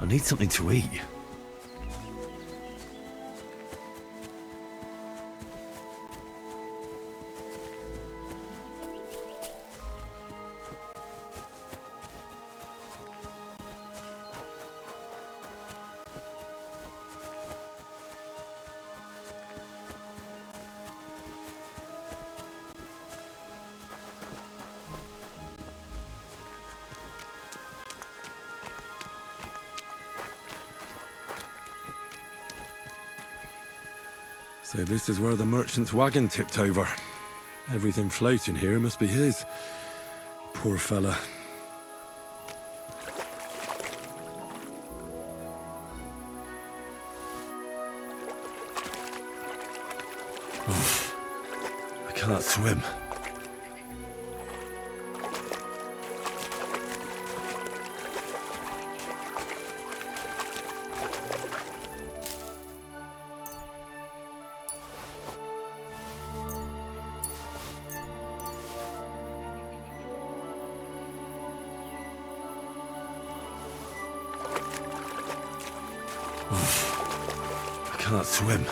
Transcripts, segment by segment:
I need something to eat. So this is where the merchant's wagon tipped over. Everything floating here must be his. Poor fella. I can't swim. I can't swim.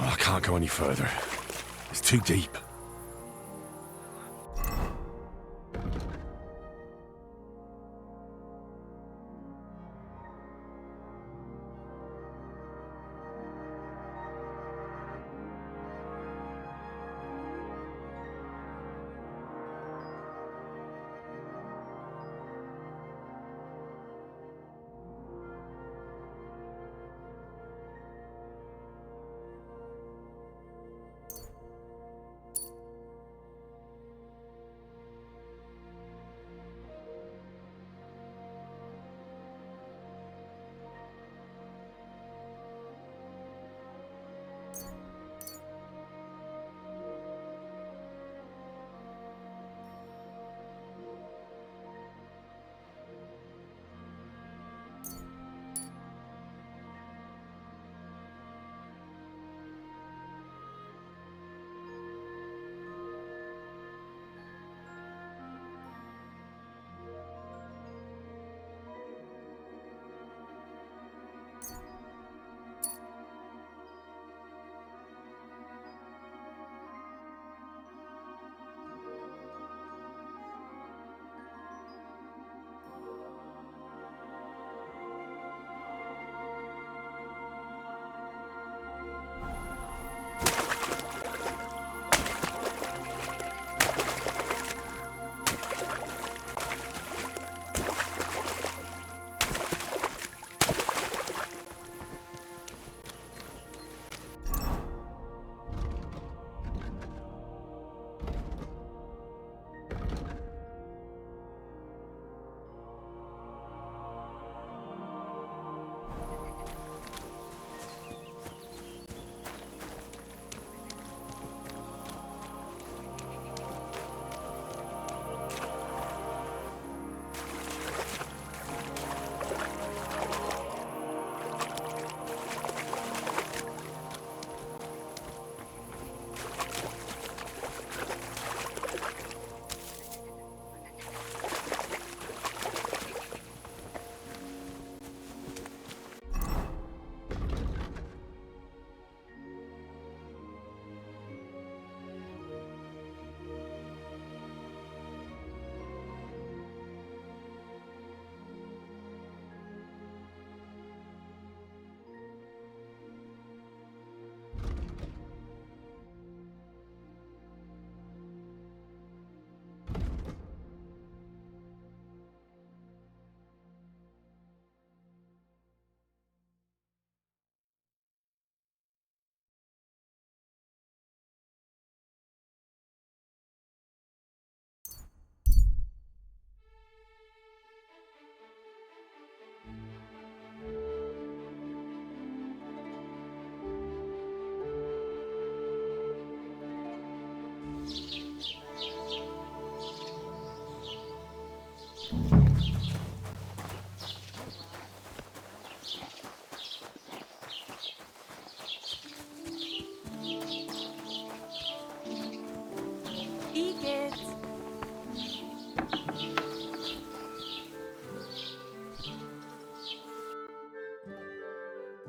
I can't go any further. It's too deep.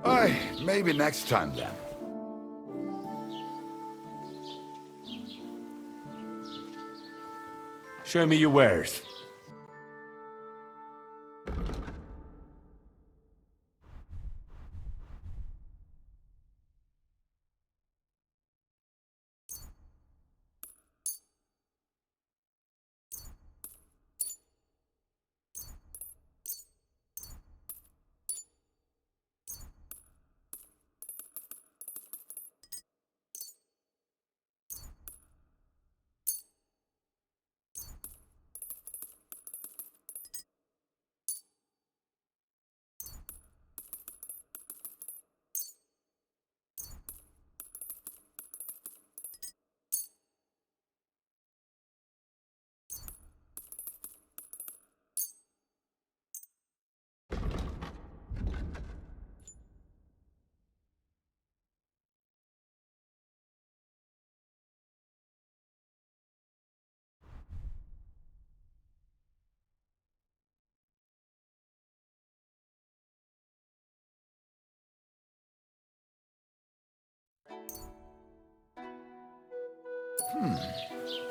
Aye, maybe next time then. Show me your wares.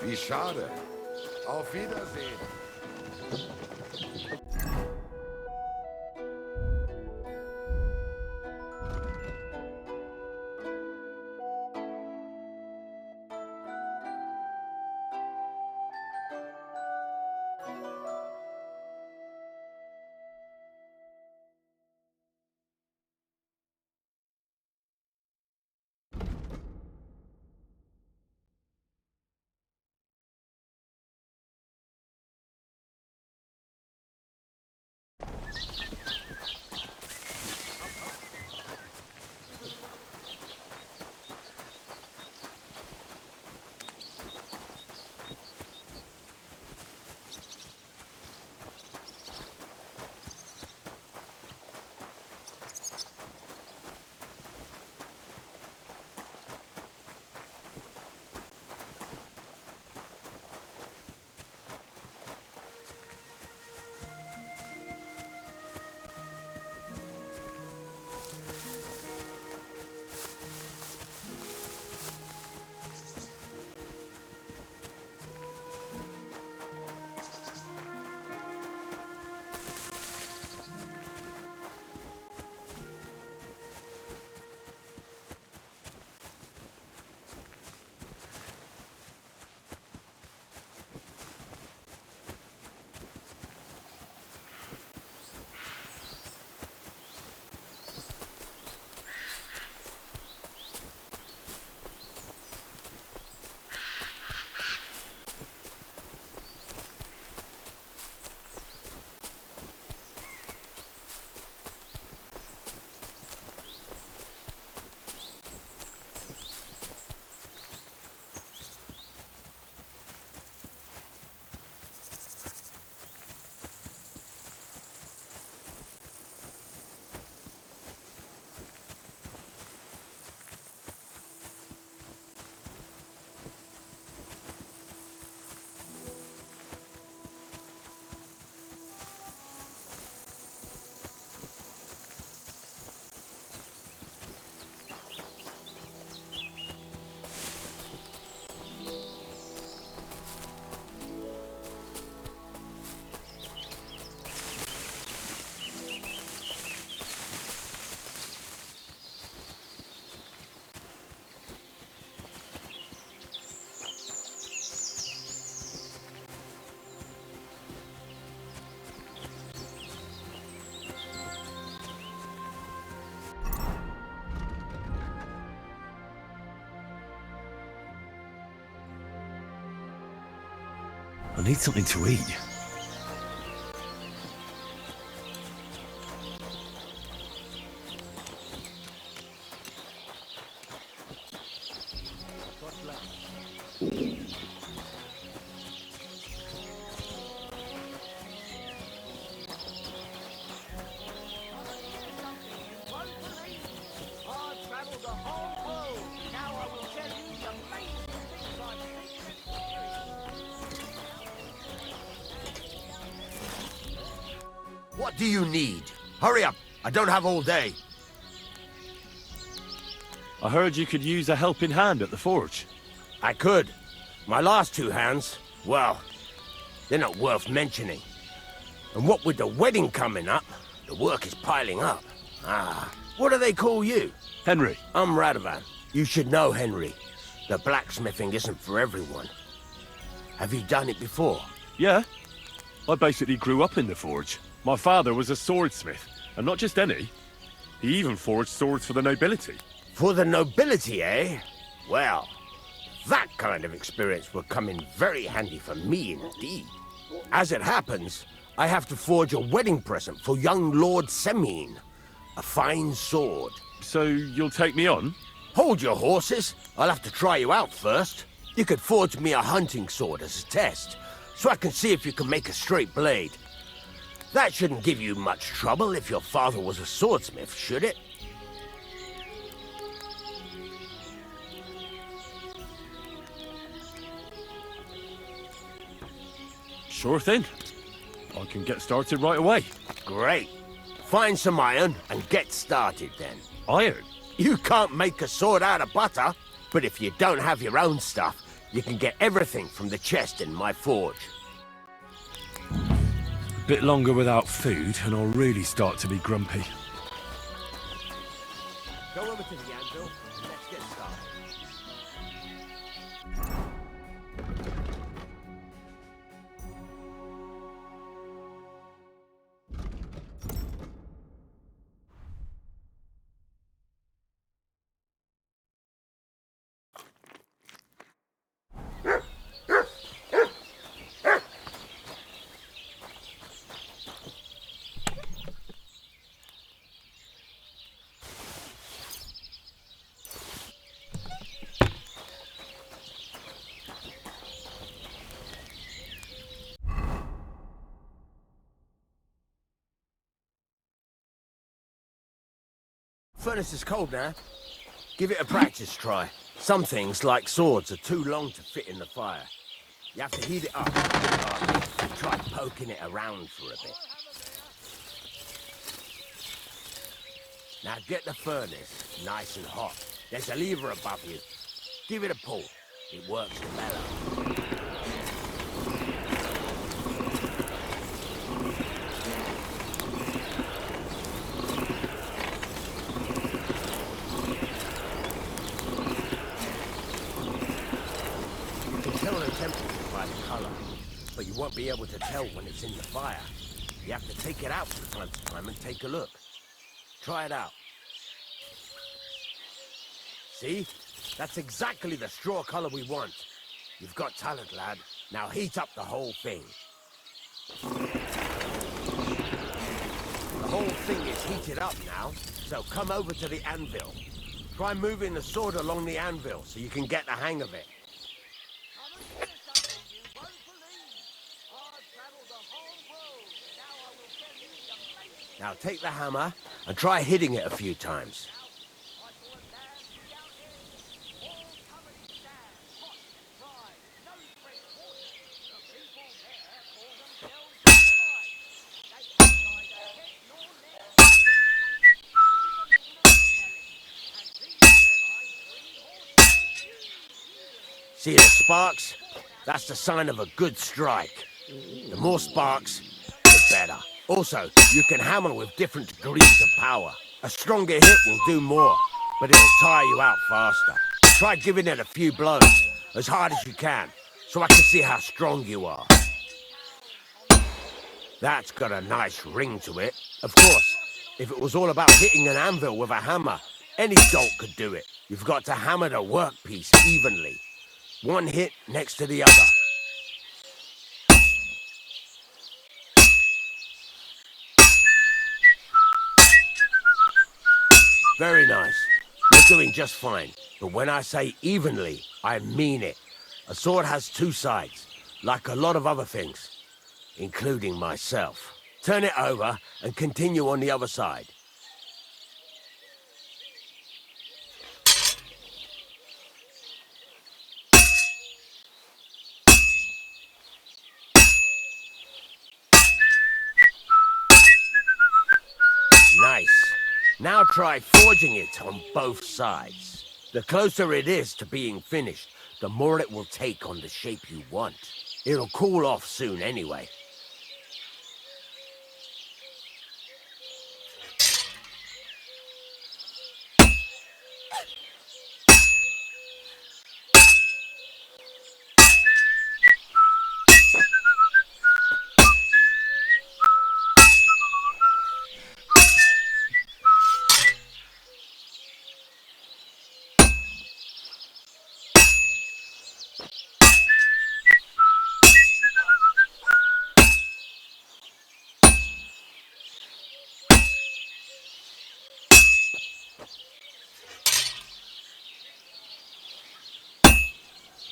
Wie schade. Auf Wiedersehen. I need something to eat. What do you need? Hurry up, I don't have all day. I heard you could use a helping hand at the forge. I could. My last two hands, well, they're not worth mentioning. And what with the wedding coming up, the work is piling up. What do they call you? Henry. I'm Radovan. You should know Henry. The blacksmithing isn't for everyone. Have you done it before? Yeah. I basically grew up in the forge. My father was a swordsmith, and not just any. He even forged swords for the nobility. For the nobility, eh? Well, that kind of experience will come in very handy for me indeed. As it happens, I have to forge a wedding present for young Lord Semine. A fine sword. So you'll take me on? Hold your horses. I'll have to try you out first. You could forge me a hunting sword as a test, so I can see if you can make a straight blade. That shouldn't give you much trouble if your father was a swordsmith, should it? Sure thing. I can get started right away. Great. Find some iron and get started then. Iron? You can't make a sword out of butter, but if you don't have your own stuff, you can get everything from the chest in my forge. A bit longer without food, and I'll really start to be grumpy. Go over to the anvil and let's get started. Furnace is cold now. Give it a practice try. Some things, like swords, are too long to fit in the fire. You have to heat it up and try poking it around for a bit. Now get the furnace nice and hot. There's a lever above you. Give it a pull. It works better. But you won't be able to tell when it's in the fire. You have to take it out from time to time and take a look. Try it out. See? That's exactly the straw color we want. You've got talent, lad. Now heat up the whole thing. The whole thing is heated up now, so come over to the anvil. Try moving the sword along the anvil so you can get the hang of it. Now take the hammer and try hitting it a few times. See the sparks? That's the sign of a good strike. The more sparks, the better. Also, you can hammer with different degrees of power. A stronger hit will do more, but it'll tire you out faster. Try giving it a few blows, as hard as you can, so I can see how strong you are. That's got a nice ring to it. Of course, if it was all about hitting an anvil with a hammer, any dolt could do it. You've got to hammer the workpiece evenly. One hit next to the other. Very nice. You're doing just fine. But when I say evenly, I mean it. A sword has two sides, like a lot of other things, including myself. Turn it over and continue on the other side. Now try forging it on both sides. The closer it is to being finished, the more it will take on the shape you want. It'll cool off soon anyway.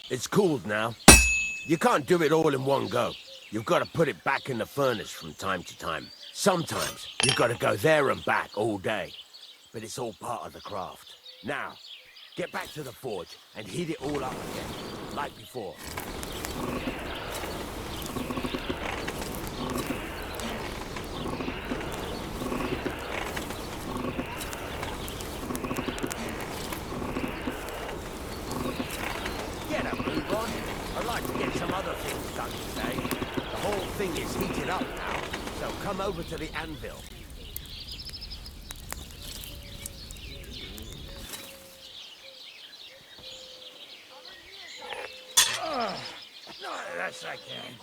It's cooled now. You can't do it all in one go. You've got to put it back in the furnace from time to time. Sometimes you've got to go there and back all day. But it's all part of the craft. Now, get back to the forge and heat it all up again, like before. I'd like to get some other things done today. The whole thing is heated up now, so come over to the anvil. Yes, I can.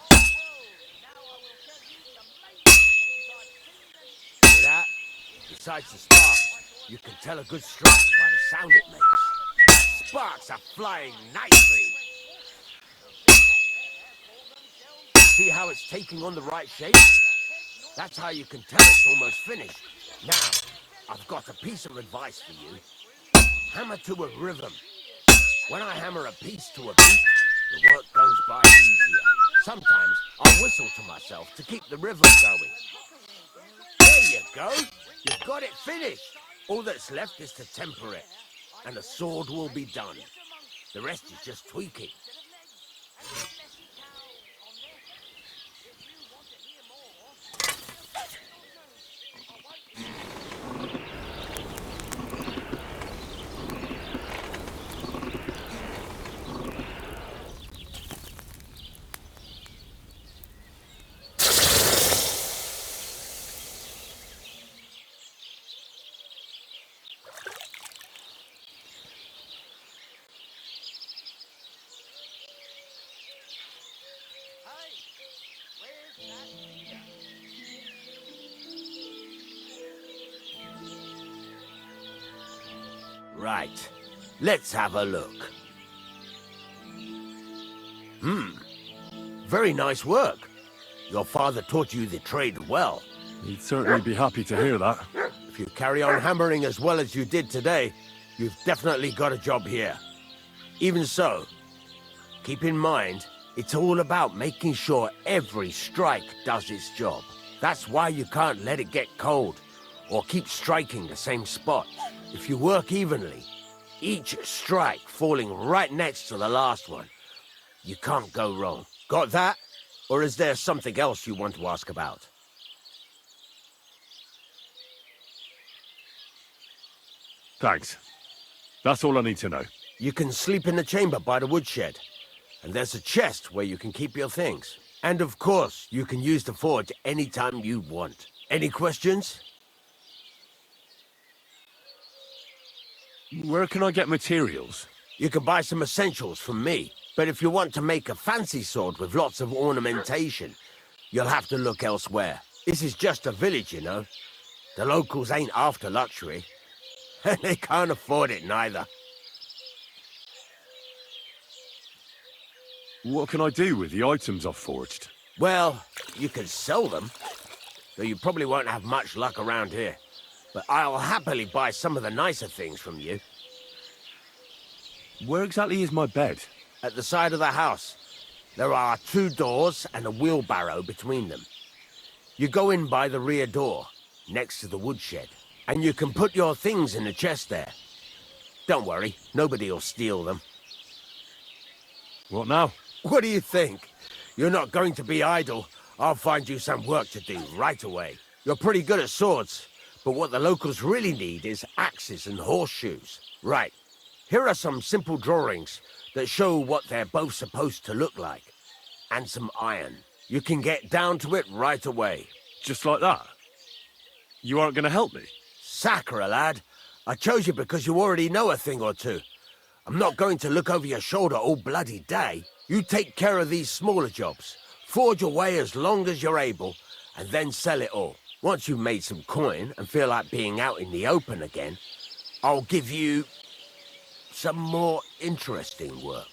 See that? Besides the spark, you can tell a good strike by the sound it makes. Sparks are flying nicely. See how it's taking on the right shape? That's how you can tell it's almost finished. Now, I've got a piece of advice for you. Hammer to a rhythm. When I hammer a piece to a beat, the work goes by easier. Sometimes I'll whistle to myself to keep the rhythm going. There you go. You've got it finished. All that's left is to temper it, and the sword will be done. The rest is just tweaking. Right, let's have a look. Very nice work. Your father taught you the trade well. He'd certainly be happy to hear that. If you carry on hammering as well as you did today, you've definitely got a job here. Even so, keep in mind, it's all about making sure every strike does its job. That's why you can't let it get cold, or keep striking the same spot. If you work evenly, each strike falling right next to the last one, you can't go wrong. Got that? Or is there something else you want to ask about? Thanks. That's all I need to know. You can sleep in the chamber by the woodshed. And there's a chest where you can keep your things. And of course, you can use the forge anytime you want. Any questions? Where can I get materials? You can buy some essentials from me. But if you want to make a fancy sword with lots of ornamentation, you'll have to look elsewhere. This is just a village, you know. The locals ain't after luxury. And they can't afford it neither. What can I do with the items I've forged? Well, you can sell them. Though you probably won't have much luck around here. But I'll happily buy some of the nicer things from you. Where exactly is my bed? At the side of the house. There are 2 doors and a wheelbarrow between them. You go in by the rear door, next to the woodshed. And you can put your things in the chest there. Don't worry, nobody'll steal them. What now? What do you think? You're not going to be idle. I'll find you some work to do right away. You're pretty good at swords, But what the locals really need is axes and horseshoes. Right. Here are some simple drawings that show what they're both supposed to look like. And some iron. You can get down to it right away. Just like that? You aren't going to help me? Sacre, lad. I chose you because you already know a thing or two. I'm not going to look over your shoulder all bloody day. You take care of these smaller jobs. Forge away as long as you're able, and then sell it all. Once you've made some coin and feel like being out in the open again, I'll give you some more interesting work.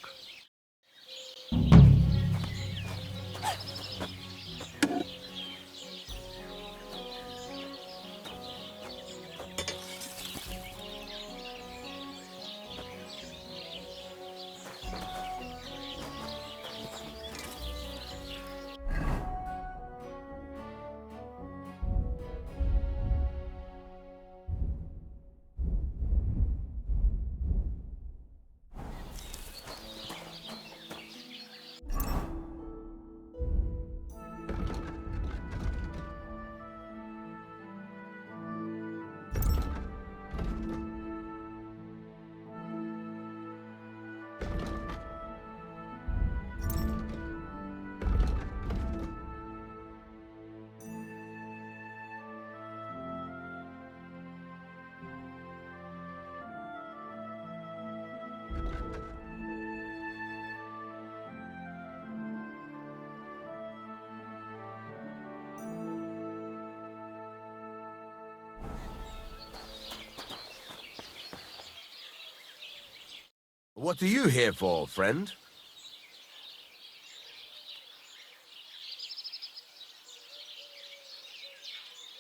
What are you here for, friend?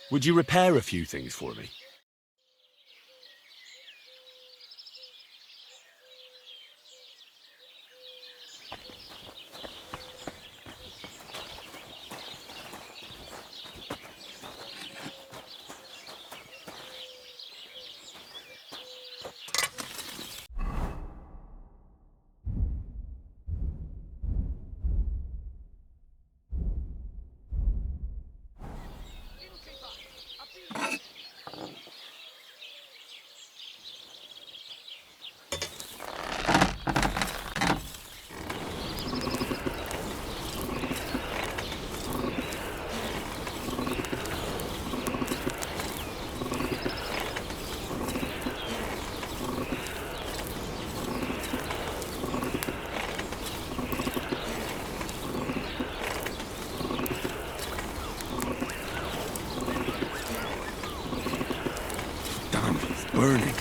Would you repair a few things for me? Damn, it's burning.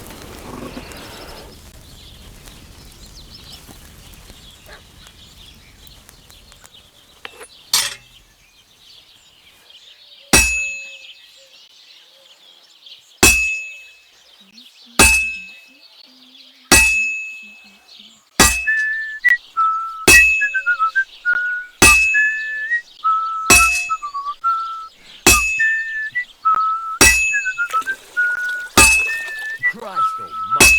Christ almighty.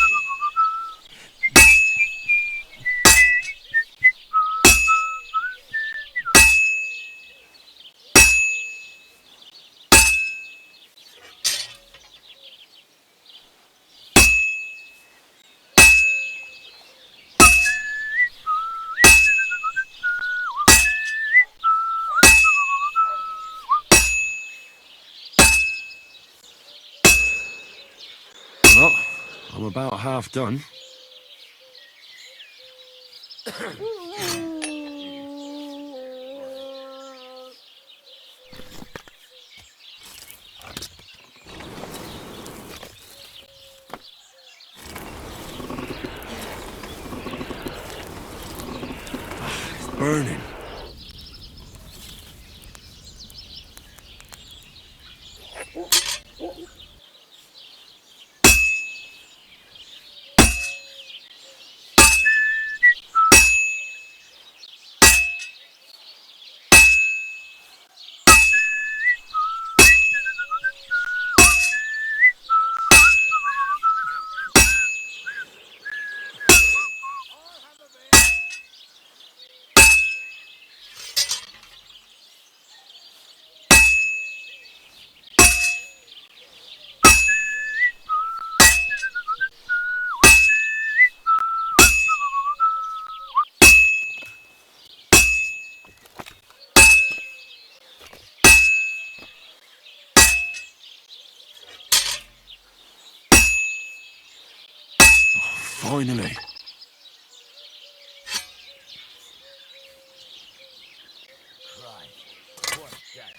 Well, I'm about half done. It's burning. Finally. Christ, what a day.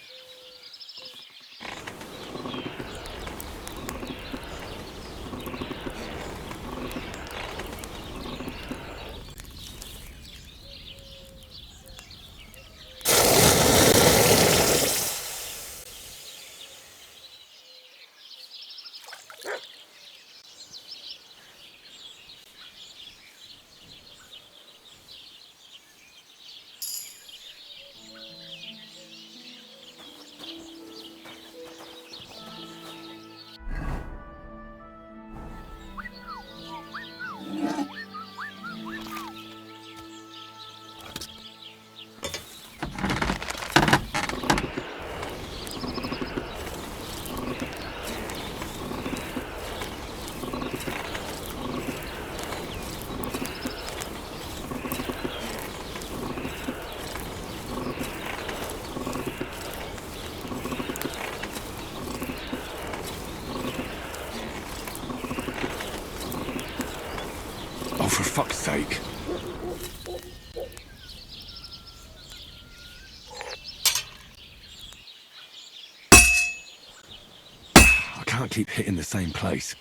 Oh, for fuck's sake. I can't keep hitting the same place.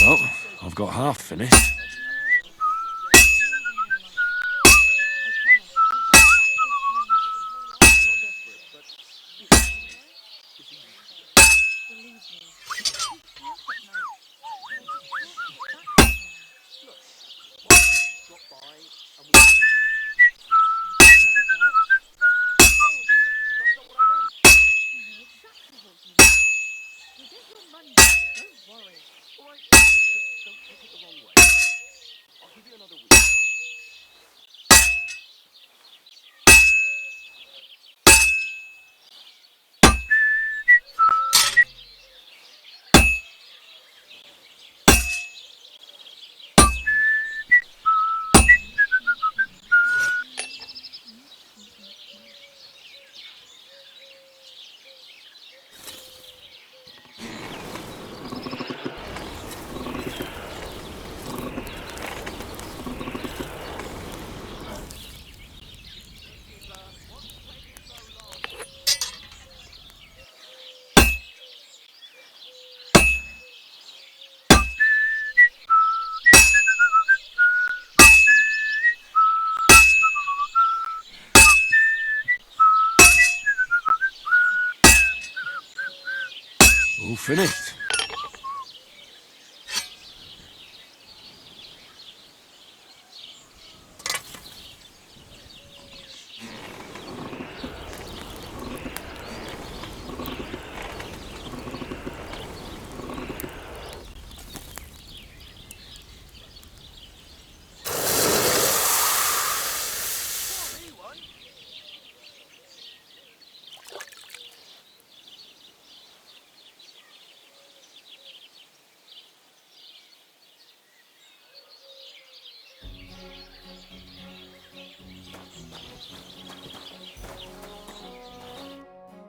Well, I've got half finished. All finished.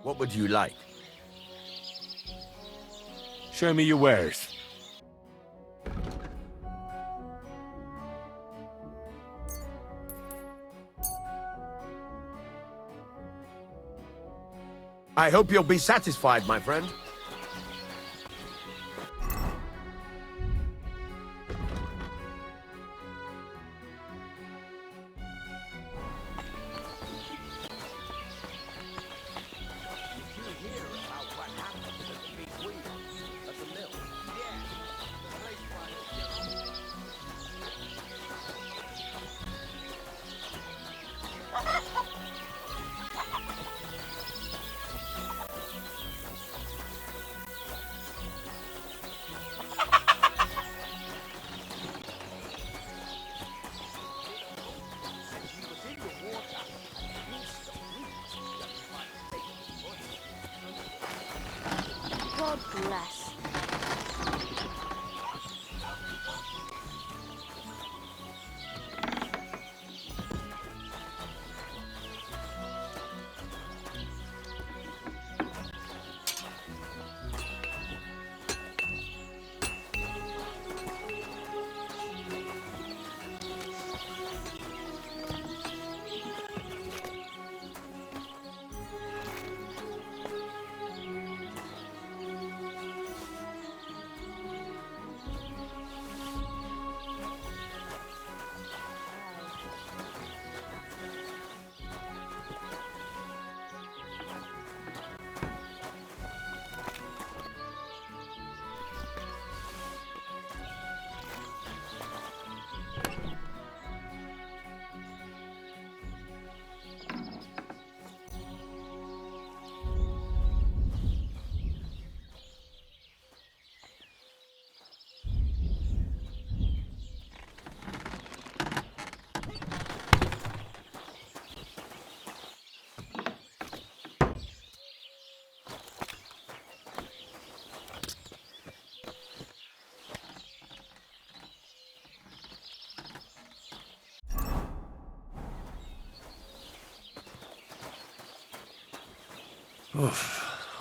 What would you like? Show me your wares. I hope you'll be satisfied, my friend. God bless.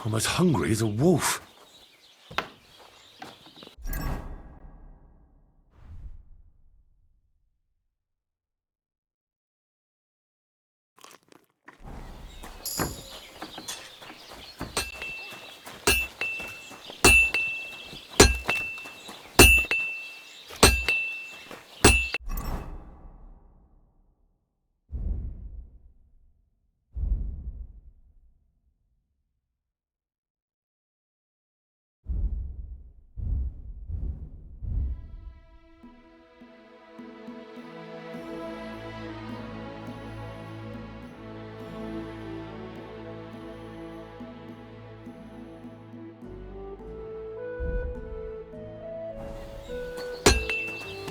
Almost hungry as a wolf.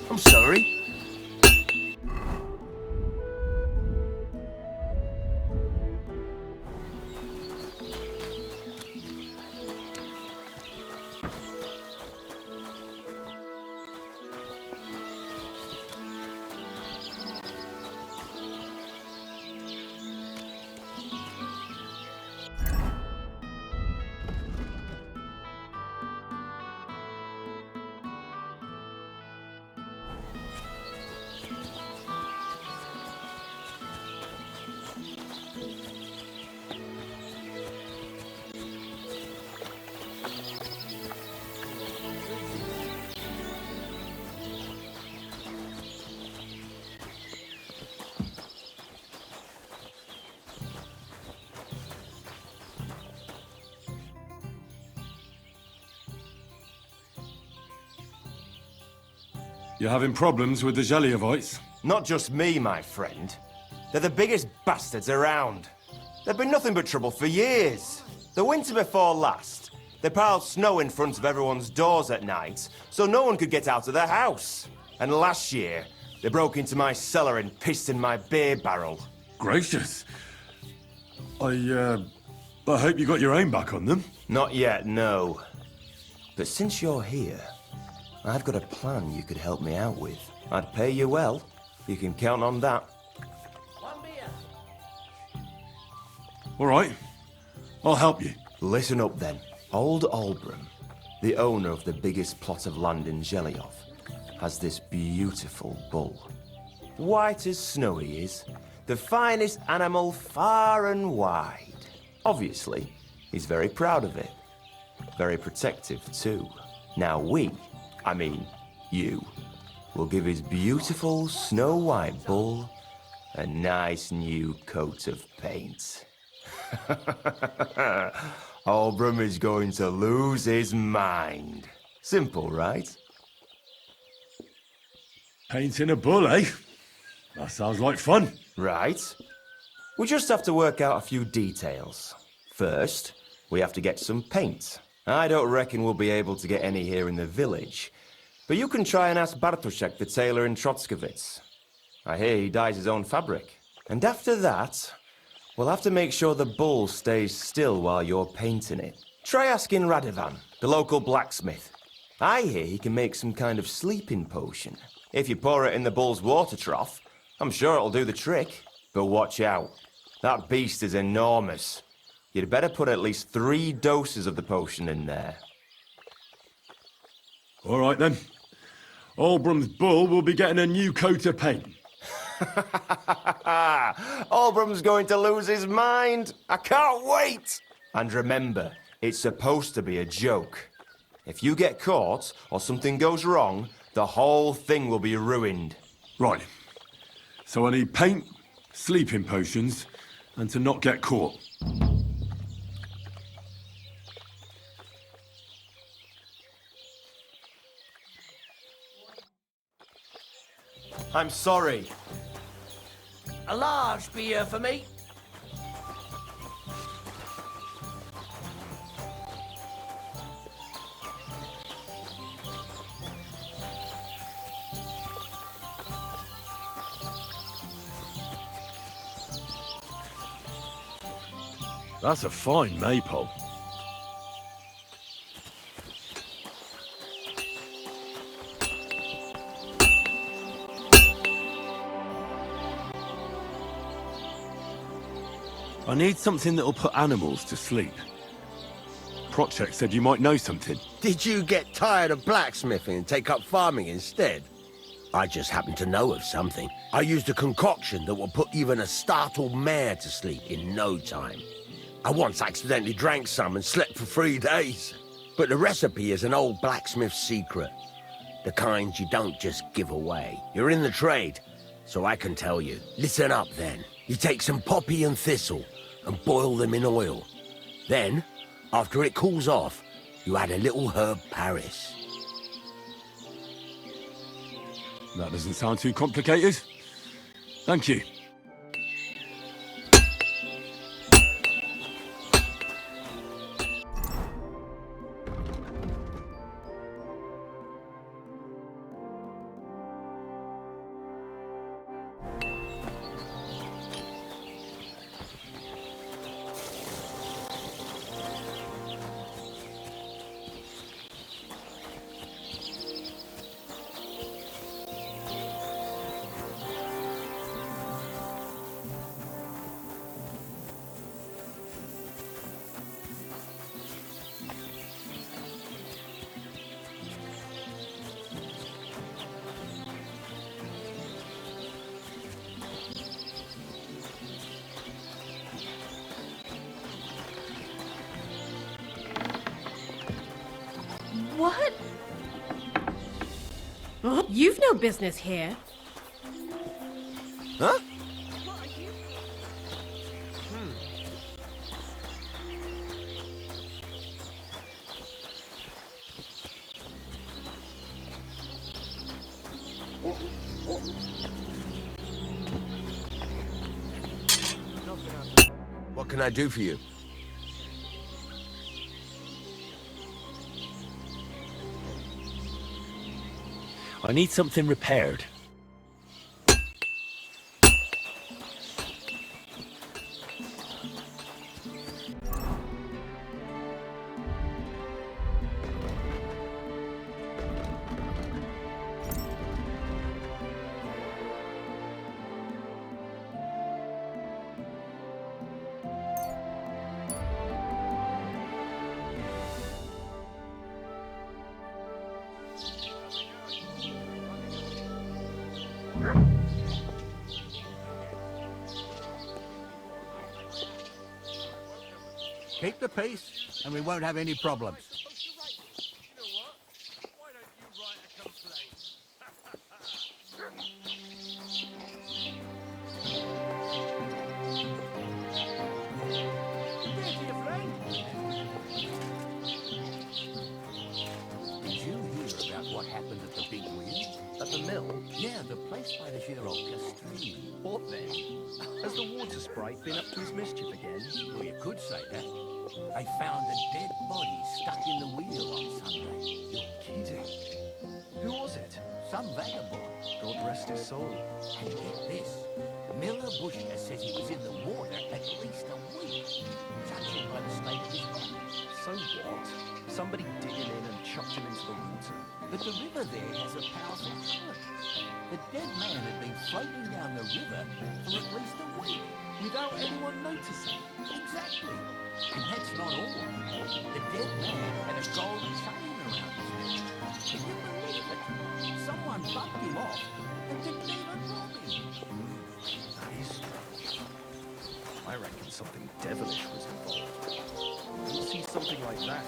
I'm sorry. You having problems with the Zheliovites? Not just me, my friend. They're the biggest bastards around. They've been nothing but trouble for years. The winter before last, they piled snow in front of everyone's doors at night, so no one could get out of their house. And last year, they broke into my cellar and pissed in my beer barrel. Gracious. I hope you got your aim back on them. Not yet, no. But since you're here, I've got a plan you could help me out with. I'd pay you well. You can count on that. All right. I'll help you. Listen up then. Old Albram, the owner of the biggest plot of land in Zheliov, has this beautiful bull. White as snow he is. The finest animal far and wide. Obviously, He's very proud of it. Very protective, too. Now you, will give his beautiful snow-white bull a nice new coat of paint. Albram is going to lose his mind. Simple, right? Painting a bull, eh? That sounds like fun. Right. We just have to work out a few details. First, we have to get some paint. I don't reckon we'll be able to get any here in the village, but you can try and ask Bartoszek, the tailor in Trotskovitz. I hear he dyes his own fabric. And after that, we'll have to make sure the bull stays still while you're painting it. Try asking Radovan, the local blacksmith. I hear he can make some kind of sleeping potion. If you pour it in the bull's water trough, I'm sure it'll do the trick. But watch out. That beast is enormous. You'd better put at least 3 doses of the potion in there. All right, then. Albram's bull will be getting a new coat of paint. Albram's going to lose his mind. I can't wait. And remember, it's supposed to be a joke. If you get caught or something goes wrong, the whole thing will be ruined. Right. So I need paint, sleeping potions, and to not get caught. I'm sorry. A large beer for me. That's a fine maypole. I need something that'll put animals to sleep. Prochek said you might know something. Did you get tired of blacksmithing and take up farming instead? I just happen to know of something. I used a concoction that will put even a startled mare to sleep in no time. I once accidentally drank some and slept for 3 days. But the recipe is an old blacksmith's secret. The kind you don't just give away. You're in the trade, so I can tell you. Listen up then. You take some poppy and thistle and boil them in oil. Then, after it cools off, you add a little herb Paris. That doesn't sound too complicated. Thank you. What? You've no business here. Huh? What can I do for you? I need something repaired. Keep the peace, and we won't have any problems. Did you hear about what happened at the big wheel? At the mill? Yeah, the place by the Gironka stream. What then? Has the water sprite been up to his mischief again? Well, you could say that. They found a dead body stuck in the wheel on Sunday. You're kidding. Who was it? Some vagabond. God rest his soul. And get this. Miller Bushner says he was in the water at least a week, judging by the state of his body. So what? Somebody digging in and chucked him into the water. But the river there has a powerful current. The dead man had been floating down the river for at least a week, without anyone noticing. Exactly. And that's not all. The dead man had a gold chain around his neck. Can you believe it? Someone bumped him off and didn't even rob him. That is strange. I reckon something devilish was involved. You'll see something like that.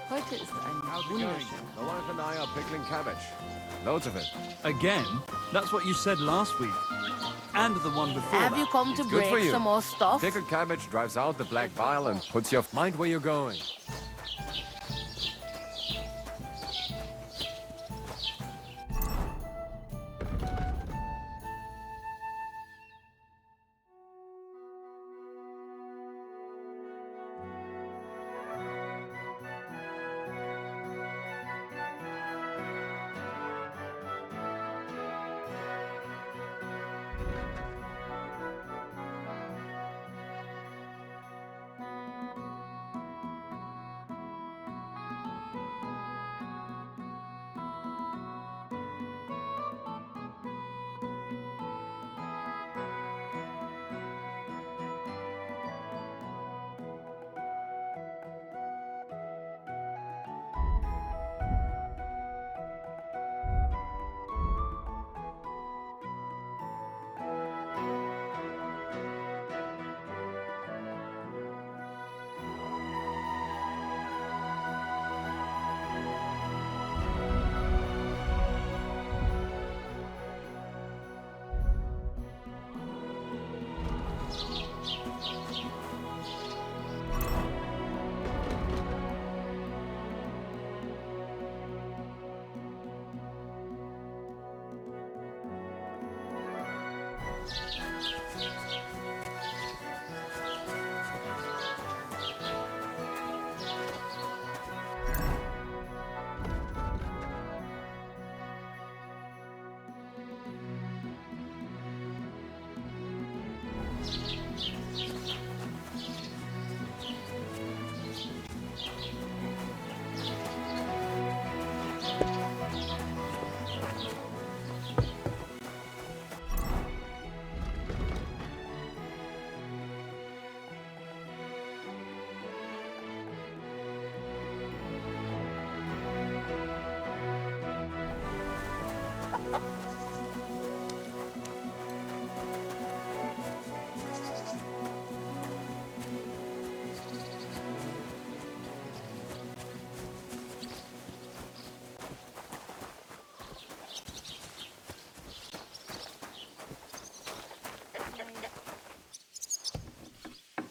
Heute ist ein wunderschöner. The wife and I are pickling cabbage. Loads of it. Again? That's what you said last week. And the one before Have that. you come to It's good for break you. some more stuff? Pickled cabbage drives out the black bile and puts your mind where you're going.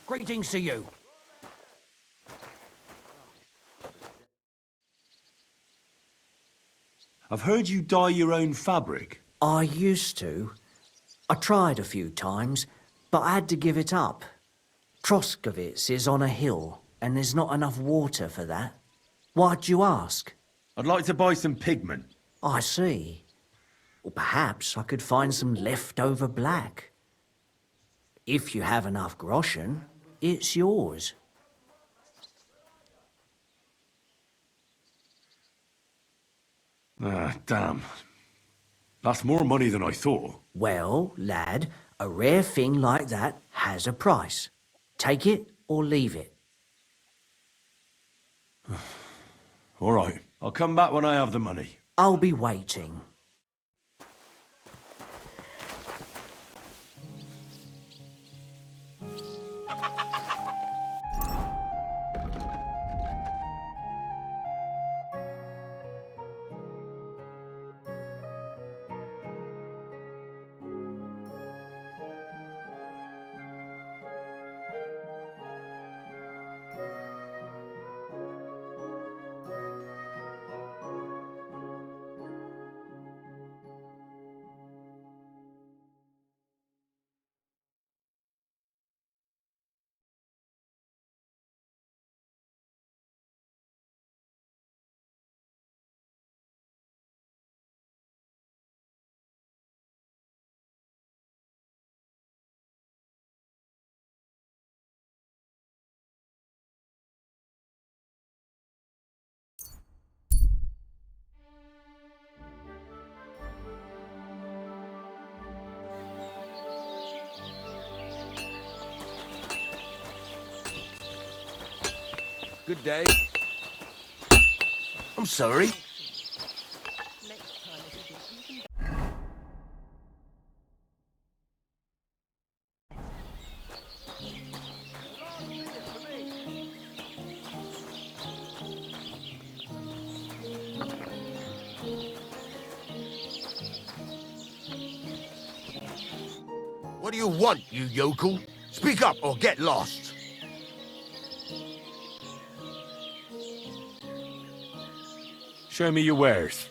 Greetings to you. I've heard you dye your own fabric. I used to. I tried a few times, but I had to give it up. Troskowitz is on a hill, and there's not enough water for that. Why'd you ask? I'd like to buy some pigment. I see. Well, perhaps I could find some leftover black. If you have enough groschen, it's yours. Ah, damn. That's more money than I thought. Well, lad, a rare thing like that has a price. Take it or leave it. All right, I'll come back when I have the money. I'll be waiting. Good day. I'm sorry. What do you want, you yokel? Speak up or get lost. Show me your wares.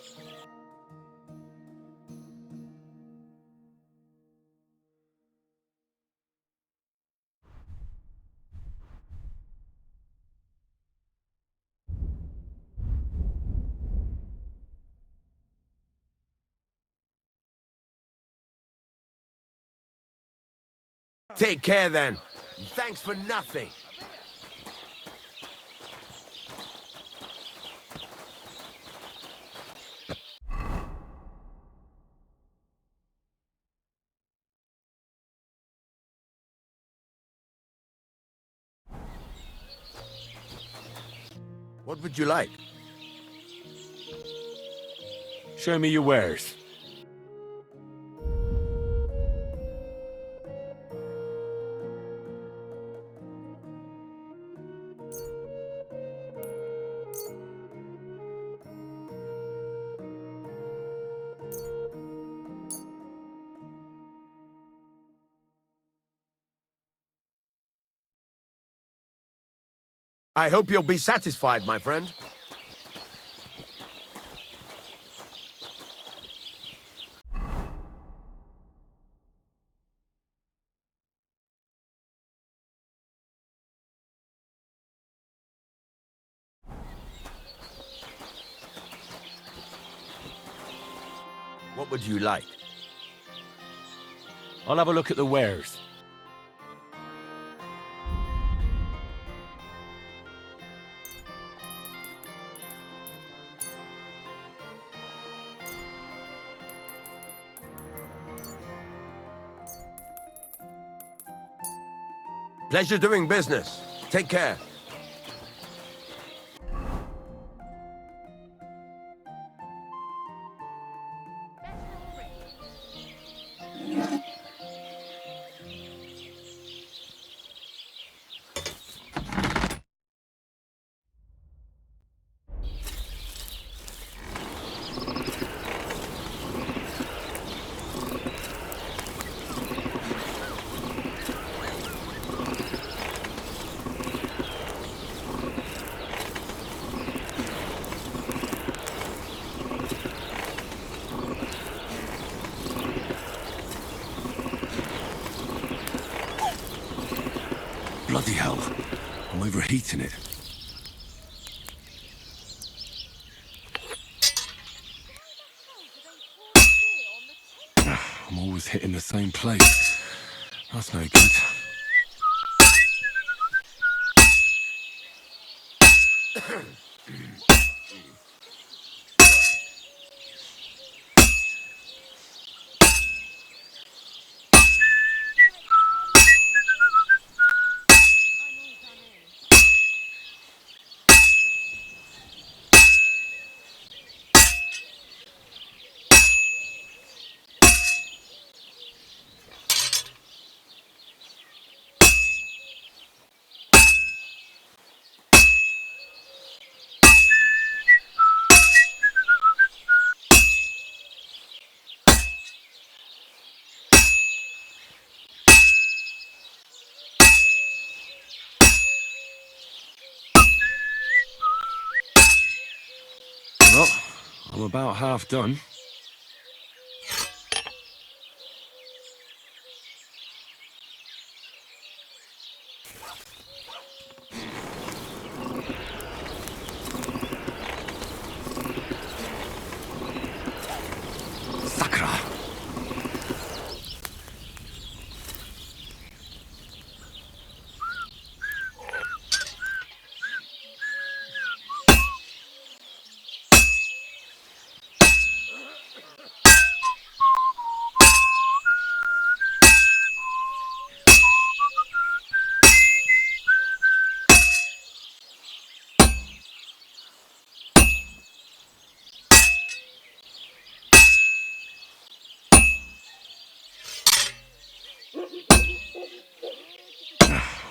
Take care then. Thanks for nothing. What would you like? Show me your wares. I hope you'll be satisfied, my friend. What would you like? I'll have a look at the wares. Pleasure doing business. Take care. Bloody hell. I'm overheating it. I'm always hitting the same place. That's no good. about half done.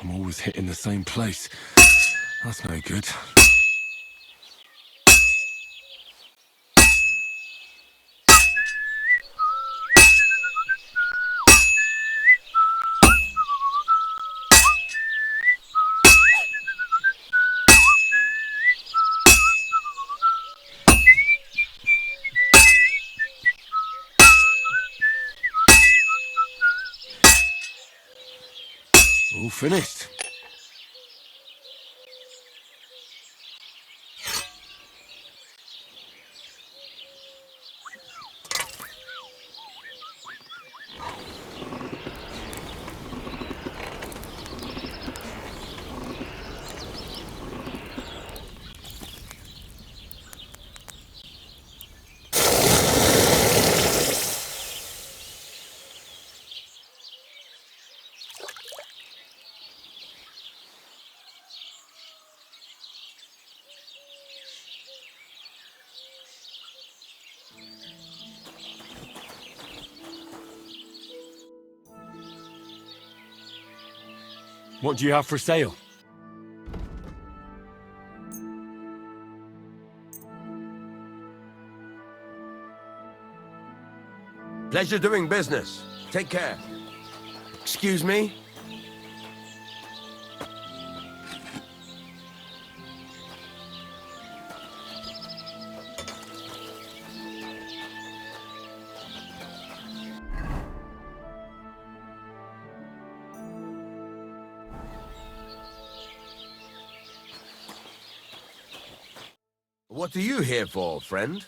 I'm always hitting the same place. That's no good. All finished. What do you have for sale? Pleasure doing business. Take care. Excuse me? What are you here for, friend?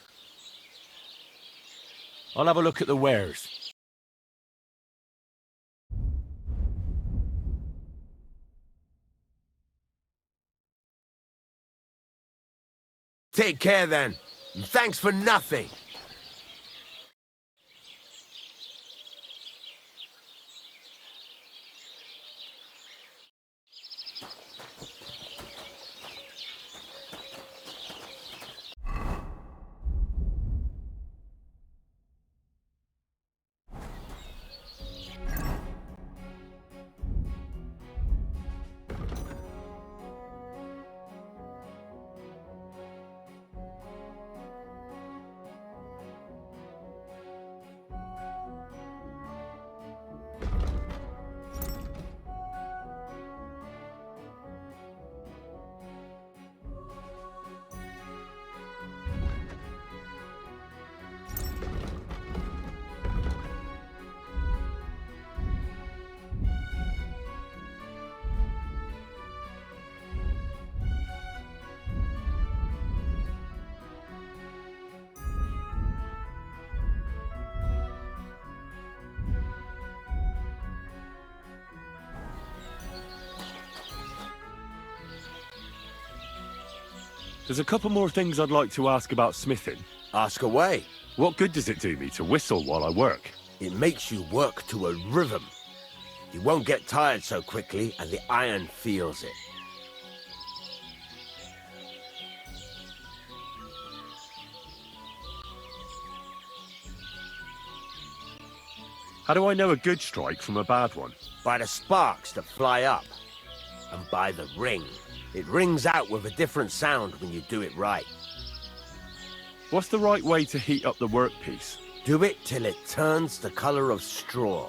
I'll have a look at the wares. Take care then. And thanks for nothing. There's a couple more things I'd like to ask about smithing. Ask away. What good does it do me to whistle while I work? It makes you work to a rhythm. You won't get tired so quickly, and the iron feels it. How do I know a good strike from a bad one? By the sparks that fly up, and by the ring. It rings out with a different sound when you do it right. What's the right way to heat up the workpiece? Do it till it turns the color of straw.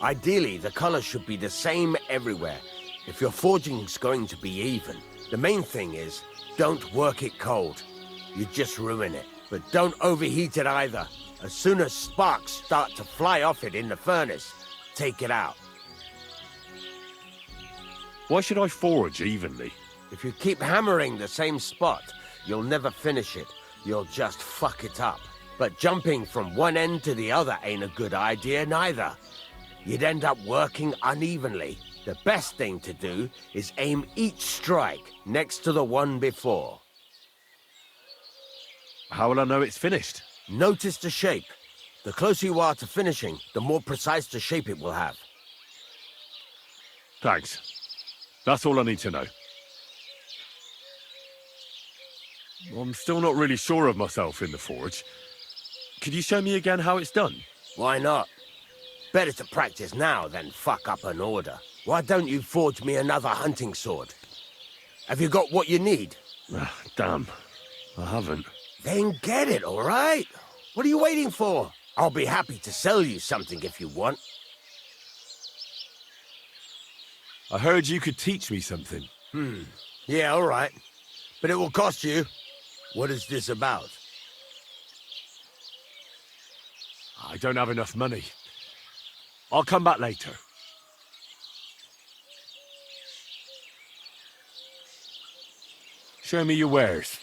Ideally, the color should be the same everywhere, if your forging's going to be even. The main thing is, don't work it cold. You just ruin it. But don't overheat it either. As soon as sparks start to fly off it in the furnace, take it out. Why should I forge evenly? If you keep hammering the same spot, you'll never finish it. You'll just fuck it up. But jumping from one end to the other ain't a good idea neither. You'd end up working unevenly. The best thing to do is aim each strike next to the one before. How will I know it's finished? Notice the shape. The closer you are to finishing, the more precise the shape it will have. Thanks. That's all I need to know. I'm still not really sure of myself in the forge. Could you show me again how it's done? Why not? Better to practice now than fuck up an order. Why don't you forge me another hunting sword? Have you got what you need? Damn. I haven't. Then get it, all right? What are you waiting for? I'll be happy to sell you something if you want. I heard you could teach me something. Yeah, all right. But it will cost you. What is this about? I don't have enough money. I'll come back later. Show me your wares.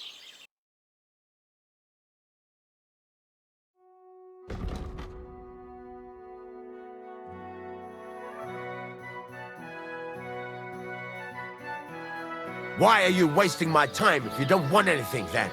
Why are you wasting my time if you don't want anything then?